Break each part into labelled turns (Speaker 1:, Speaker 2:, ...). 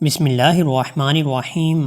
Speaker 1: بسم اللہ الرحمن الرحیم۔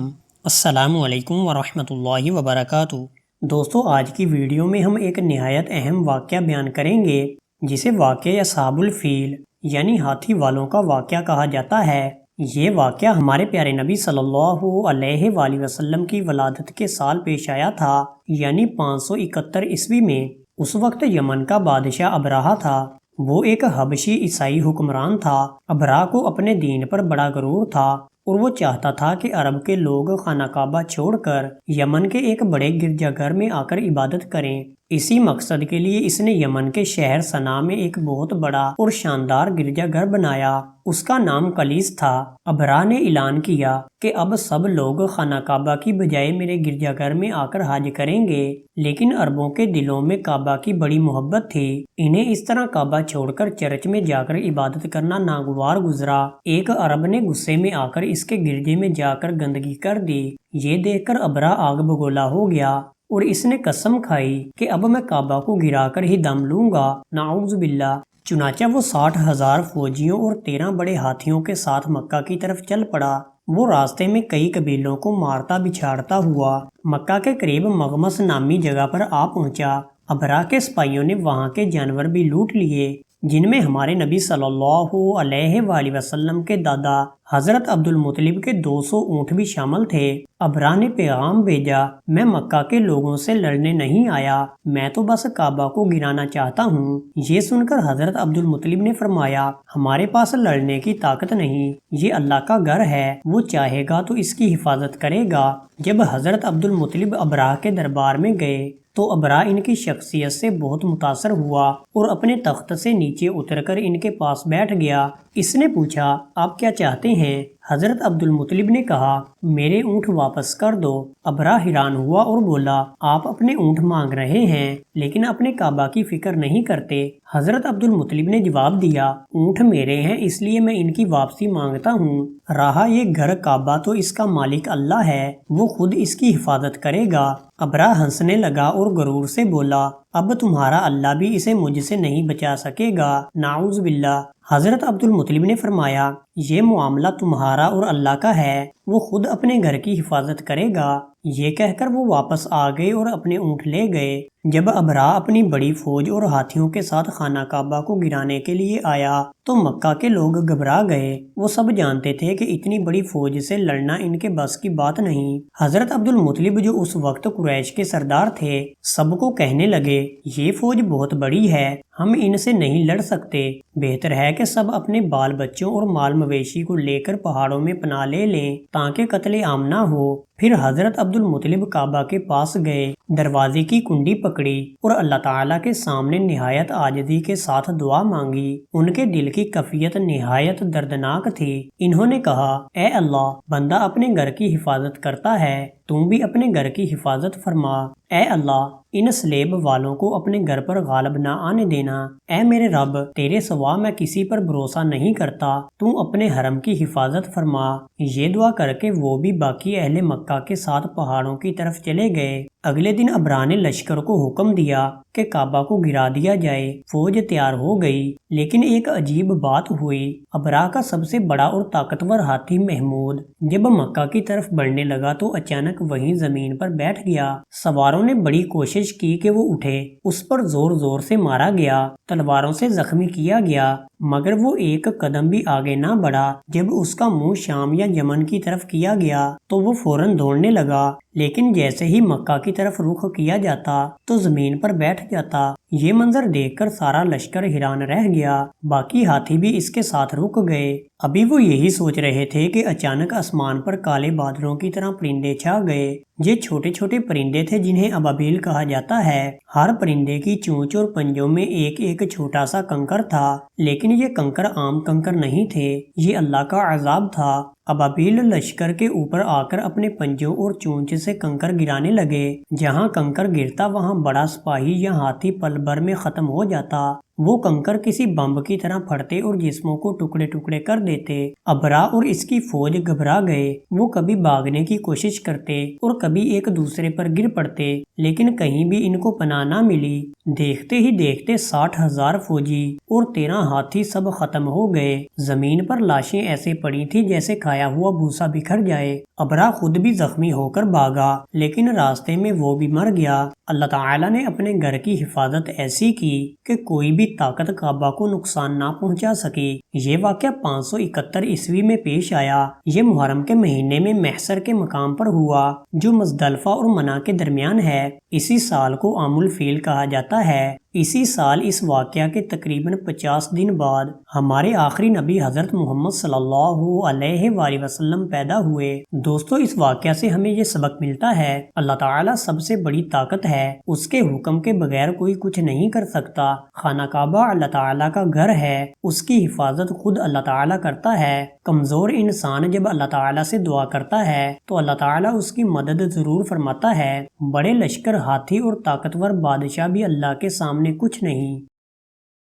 Speaker 1: السلام علیکم ورحمۃ اللہ وبرکاتہ۔ دوستو، آج کی ویڈیو میں ہم ایک نہایت اہم واقعہ بیان کریں گے جسے واقعہ اصحاب الفیل یعنی ہاتھی والوں کا واقعہ کہا جاتا ہے۔ یہ واقعہ ہمارے پیارے نبی صلی اللہ علیہ وآلہ وسلم کی ولادت کے سال پیش آیا تھا، یعنی 571 عیسوی میں۔ اس وقت یمن کا بادشاہ ابرہہ تھا۔ وہ ایک حبشی عیسائی حکمران تھا۔ ابرہہ کو اپنے دین پر بڑا غرور تھا اور وہ چاہتا تھا کہ عرب کے لوگ خانہ کعبہ چھوڑ کر یمن کے ایک بڑے گرجا گھر میں آ کر عبادت کریں۔ اسی مقصد کے لیے اس نے یمن کے شہر صنعا میں ایک بہت بڑا اور شاندار گرجا گھر بنایا۔ اس کا نام کلیس تھا۔ ابرہہ نے اعلان کیا کہ اب سب لوگ خانہ کعبہ کی بجائے میرے گرجا گھر میں آ کر حج کریں گے، لیکن عربوں کے دلوں میں کعبہ کی بڑی محبت تھی۔ انہیں اس طرح کعبہ چھوڑ کر چرچ میں جا کر عبادت کرنا ناگوار گزرا۔ ایک عرب نے غصے میں آ کر اس کے گرجے میں جا کر گندگی کر دی۔ یہ دیکھ کر ابرہہ آگ بگولا ہو گیا اور اس نے قسم کھائی کہ اب میں کعبہ کو گرا کر ہی دم لوں گا، نعوذ باللہ۔ چنانچہ وہ 60,000 فوجیوں اور 13 بڑے ہاتھیوں کے ساتھ مکہ کی طرف چل پڑا۔ وہ راستے میں کئی قبیلوں کو مارتا بچھاڑتا ہوا مکہ کے قریب مغمس نامی جگہ پر آ پہنچا۔ ابرہہ کے سپاہیوں نے وہاں کے جانور بھی لوٹ لیے، جن میں ہمارے نبی صلی اللہ علیہ وآلہ وسلم کے دادا حضرت عبد المطلب کے 200 اونٹ بھی شامل تھے۔ ابرہہ نے پیغام بھیجا، میں مکہ کے لوگوں سے لڑنے نہیں آیا، میں تو بس کعبہ کو گرانا چاہتا ہوں۔ یہ سن کر حضرت عبد المطلب نے فرمایا، ہمارے پاس لڑنے کی طاقت نہیں، یہ اللہ کا گھر ہے، وہ چاہے گا تو اس کی حفاظت کرے گا۔ جب حضرت عبد المطلب ابرہہ کے دربار میں گئے تو ابرہہ ان کی شخصیت سے بہت متاثر ہوا اور اپنے تخت سے نیچے اتر کر ان کے پاس بیٹھ گیا۔ اس نے پوچھا، آپ کیا چاہتے ہیں؟ حضرت عبد المطلب نے کہا، میرے اونٹ واپس کر دو۔ ابرہہ حیران ہوا اور بولا، آپ اپنے اونٹ مانگ رہے ہیں لیکن اپنے کعبہ کی فکر نہیں کرتے۔ حضرت عبد المطلب نے جواب دیا، اونٹ میرے ہیں اس لیے میں ان کی واپسی مانگتا ہوں، رہا یہ گھر کعبہ تو اس کا مالک اللہ ہے، وہ خود اس کی حفاظت کرے گا۔ ابرہہ ہنسنے لگا اور غرور سے بولا، اب تمہارا اللہ بھی اسے مجھ سے نہیں بچا سکے گا، نعوذ باللہ۔ حضرت عبد المطلب نے فرمایا، یہ معاملہ تمہارا اور اللہ کا ہے، وہ خود اپنے گھر کی حفاظت کرے گا۔ یہ کہہ کر وہ واپس آ گئے اور اپنے اونٹ لے گئے۔ جب ابرہہ اپنی بڑی فوج اور ہاتھیوں کے ساتھ خانہ کعبہ کو گرانے کے لیے آیا تو مکہ کے لوگ گھبرا گئے۔ وہ سب جانتے تھے کہ اتنی بڑی فوج سے لڑنا ان کے بس کی بات نہیں۔ حضرت عبد المطلب جو اس وقت قریش کے سردار تھے، سب کو کہنے لگے، یہ فوج بہت بڑی ہے، ہم ان سے نہیں لڑ سکتے، بہتر ہے کہ سب اپنے بال بچوں اور مال مویشی کو لے کر پہاڑوں میں پناہ لے لیں تاکہ قتل عام نہ ہو۔ پھر حضرت عبد المطلب کعبہ کے پاس گئے، دروازے کی کنڈی پکڑی اور اللہ تعالیٰ کے سامنے نہایت عاجزی کے ساتھ دعا مانگی۔ ان کے دل کی کیفیت نہایت دردناک تھی۔ انہوں نے کہا، اے اللہ، بندہ اپنے گھر کی حفاظت کرتا ہے، تم بھی اپنے گھر کی حفاظت فرما۔ اے اللہ، ان سلیب والوں کو اپنے گھر پر غالب نہ آنے دینا۔ اے میرے رب، تیرے سوا میں کسی پر بھروسہ نہیں کرتا، تو اپنے حرم کی حفاظت فرما۔ یہ دعا کر کے وہ بھی باقی اہل مکہ کے ساتھ پہاڑوں کی طرف چلے گئے۔ اگلے دن ابرہہ نے لشکر کو حکم دیا کہ کعبہ کو گرا دیا جائے۔ فوج تیار ہو گئی، لیکن ایک عجیب بات ہوئی۔ ابرہہ کا سب سے بڑا اور طاقتور ہاتھی محمود جب مکہ کی طرف بڑھنے لگا تو اچانک وہیں زمین پر بیٹھ گیا۔ سواروں نے بڑی کوشش کی کہ وہ اٹھے، اس پر زور زور سے مارا گیا، تلواروں سے زخمی کیا گیا، مگر وہ ایک قدم بھی آگے نہ بڑھا۔ جب اس کا منہ شام یا یمن کی طرف کیا گیا تو وہ فوراً دوڑنے لگا، لیکن جیسے ہی مکہ کی طرف رخ کیا جاتا تو زمین پر بیٹھ جاتا۔ یہ منظر دیکھ کر سارا لشکر حیران رہ گیا، باقی ہاتھی بھی اس کے ساتھ رک گئے۔ ابھی وہ یہی سوچ رہے تھے کہ اچانک آسمان پر کالے بادلوں کی طرح پرندے چھا گئے۔ یہ چھوٹے چھوٹے پرندے تھے جنہیں ابابیل کہا جاتا ہے۔ ہر پرندے کی چونچ اور پنجوں میں ایک ایک چھوٹا سا کنکر تھا، لیکن یہ کنکر عام کنکر نہیں تھے، یہ اللہ کا عذاب تھا۔ ابابیل لشکر کے اوپر آ کر اپنے پنجوں اور چونچ سے کنکر گرانے لگے۔ جہاں کنکر گرتا وہاں بڑا سپاہی یا ہاتھی پل بھر میں ختم ہو جاتا۔ وہ کنکر کسی بم کی طرح پھٹتے اور جسموں کو ٹکڑے ٹکڑے کر دیتے۔ ابرا اور اس کی فوج گھبرا گئے، وہ کبھی بھاگنے کی کوشش کرتے اور کبھی ایک دوسرے پر گر پڑتے، لیکن کہیں بھی ان کو پناہ نہ ملی۔ دیکھتے ہی دیکھتے 60,000 فوجی اور 13 ہاتھی سب ختم ہو گئے۔ زمین پر لاشیں ایسے پڑی تھی جیسے کھایا ہوا بھوسا بکھر جائے۔ ابرا خود بھی زخمی ہو کر بھاگا، لیکن راستے میں وہ بھی مر گیا۔ اللہ تعالیٰ نے اپنے گھر کی حفاظت ایسی کی کہ کوئی بھی طاقت کعبہ کو نقصان نہ پہنچا سکی۔ یہ واقعہ 571 عیسوی میں پیش آیا۔ یہ محرم کے مہینے میں محشر کے مقام پر ہوا، جو مزدلفہ اور منی کے درمیان ہے۔ اسی سال کو عام الفیل کہا جاتا ہے۔ اسی سال اس واقعہ کے تقریباً 50 دن بعد ہمارے آخری نبی حضرت محمد صلی اللہ علیہ وآلہ وسلم پیدا ہوئے۔ دوستو، اس واقعہ سے ہمیں یہ سبق ملتا ہے، اللہ تعالیٰ سب سے بڑی طاقت ہے، اس کے حکم کے بغیر کوئی کچھ نہیں کر سکتا۔ خانہ کعبہ اللہ تعالیٰ کا گھر ہے، اس کی حفاظت خود اللہ تعالیٰ کرتا ہے۔ کمزور انسان جب اللہ تعالیٰ سے دعا کرتا ہے تو اللہ تعالیٰ اس کی مدد ضرور فرماتا ہے۔ بڑے لشکر، ہاتھی اور طاقتور بادشاہ بھی اللہ کے سامنے کچھ نہیں۔